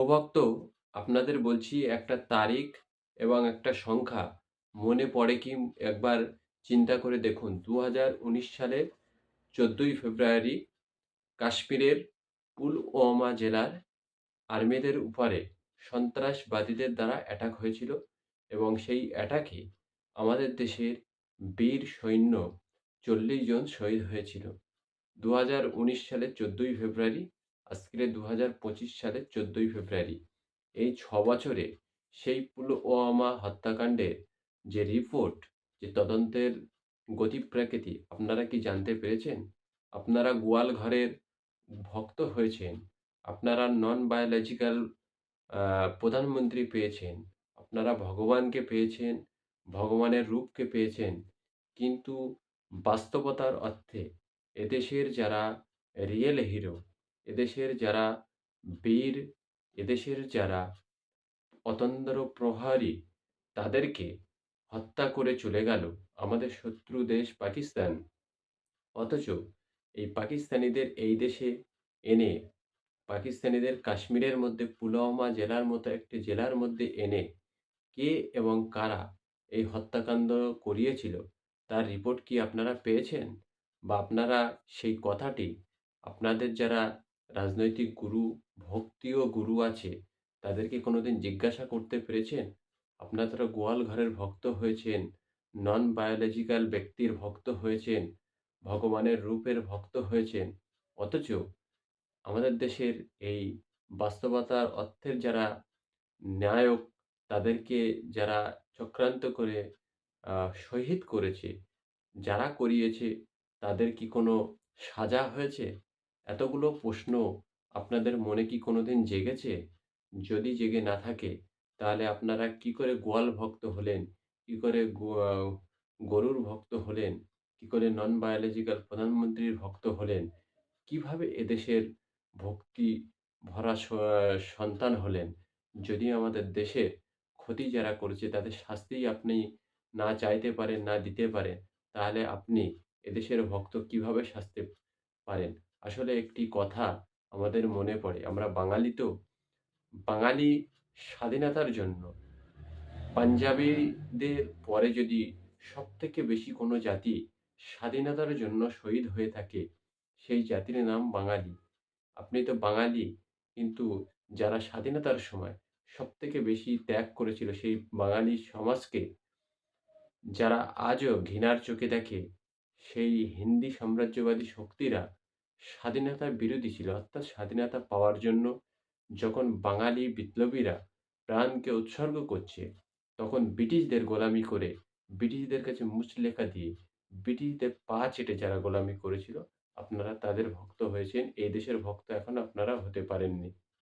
প্রভক্ত আপনাদের বলছি একটা তারিখ এবং একটা সংখ্যা মনে পড়ে কি একবার চিন্তা করে দেখুন। ২০১৯ সালের ১৪ই ফেব্রুয়ারি কাশ্মীরের পুলওয়ামা জেলার আর্মিদের উপরে সন্ত্রাসবাদীদের দ্বারা অ্যাটাক হয়েছিল এবং সেই অ্যাটাকে আমাদের দেশের বীর সৈন্য ৪০ জন শহীদ হয়েছিল। ২০১৯ সালের ১৪ই ফেব্রুয়ারি, আজকের ২০২৫ সালের ১৪ই ফেব্রুয়ারি। এই বছরে সেই পুলওয়ামা হত্যাকাণ্ডের যে রিপোর্ট, যে তদন্তের গতিপ্রকৃতি আপনারা কি জানতে পেরেছেন? আপনারা গোয়ালঘরের ভক্ত হয়েছেন। আপনারা নন বায়োলজিক্যাল আ প্রধানমন্ত্রী পেয়েছেন। আপনারা ভগবানকে পেয়েছেন, ভগবানের রূপকে পেয়েছেন। কিন্তু বাস্তবতার অর্থে এদেশের যারা রিয়েল হিরো, এদেশের যারা বীর, এদেশের যারা অতন্দ্র প্রহরী, তাদেরকে হত্যা করে চলে গেল আমাদের শত্রু দেশ পাকিস্তান। অথচ এই পাকিস্তানিদের এই দেশে এনে, পাকিস্তানিদের কাশ্মীরের মধ্যে পুলওয়ামা জেলার মতো একটি জেলার মধ্যে এনে কে এবং কারা এই হত্যাকাণ্ড করিয়েছিল তার রিপোর্ট কি আপনারা পেয়েছেন? বা আপনারা সেই কথাটি আপনাদের যারা রাজনৈতিক গুরু, ভক্তীয় গুরু আছে তাদেরকে কোনোদিন জিজ্ঞাসা করতে পেরেছেন? আপনারা গোয়াল ঘরের ভক্ত হয়েছেন, নন বায়োলজিক্যাল ব্যক্তির ভক্ত হয়েছেন, ভগবানের রূপের ভক্ত হয়েছেন। অথচ আমাদের দেশের এই বাস্তবতার অর্থের যারা নায়ক, তাদেরকে যারা চক্রান্ত করে আ শহীদ করেছে, যারা করিয়েছে তাদের কি কোনো সাজা হয়েছে? এতগুলো প্রশ্ন আপনাদের মনে কি কোনোদিন জেগেছে? যদি জেগে না থাকে তাহলে আপনারা কি করে গোয়াল ভক্ত হলেন? কি করে গরুর ভক্ত হলেন? কি করে নন বায়োলজিক্যাল প্রধানমন্ত্রীর ভক্ত হলেন? কিভাবে এদেশের ভক্তি ভরা সন্তান হলেন? যদি আমাদের দেশের ক্ষতি যারা করেছে তাদের শাস্তিই আপনি না চাইতে পারেন, না দিতে পারেন, তাহলে আপনি এদেশের ভক্ত কিভাবে সাজতে পারেন? আসলে একটি কথা আমাদের মনে পড়ে। আমরা বাঙালি তো, বাঙালি স্বাধীনতার জন্য পাঞ্জাবিদের পরে যদি সবথেকে বেশি কোনো জাতি স্বাধীনতার জন্য শহীদ হয়ে থাকে, সেই জাতির নাম বাঙালি। আপনি তো বাঙালি, কিন্তু যারা স্বাধীনতার সময় সবথেকে বেশি ত্যাগ করেছিল সেই বাঙালি সমাজকে যারা আজও ঘৃণার চোখে দেখে, সেই হিন্দি সাম্রাজ্যবাদী শক্তিরা স্বাধীনতার বিরোধী ছিল। অর্থাৎ স্বাধীনতা পাওয়ার জন্য যখন বাঙালি বিপ্লবীরা প্রাণকে উৎসর্গ করছে, তখন ব্রিটিশদের গোলামি করে, ব্রিটিশদের কাছে মুচলেকা দিয়ে, ব্রিটিশদের পা চেটে যারা গোলামি করেছিল, আপনারা তাদের ভক্ত হয়েছেন। এই দেশের ভক্ত এখন আপনারা হতে পারেননি।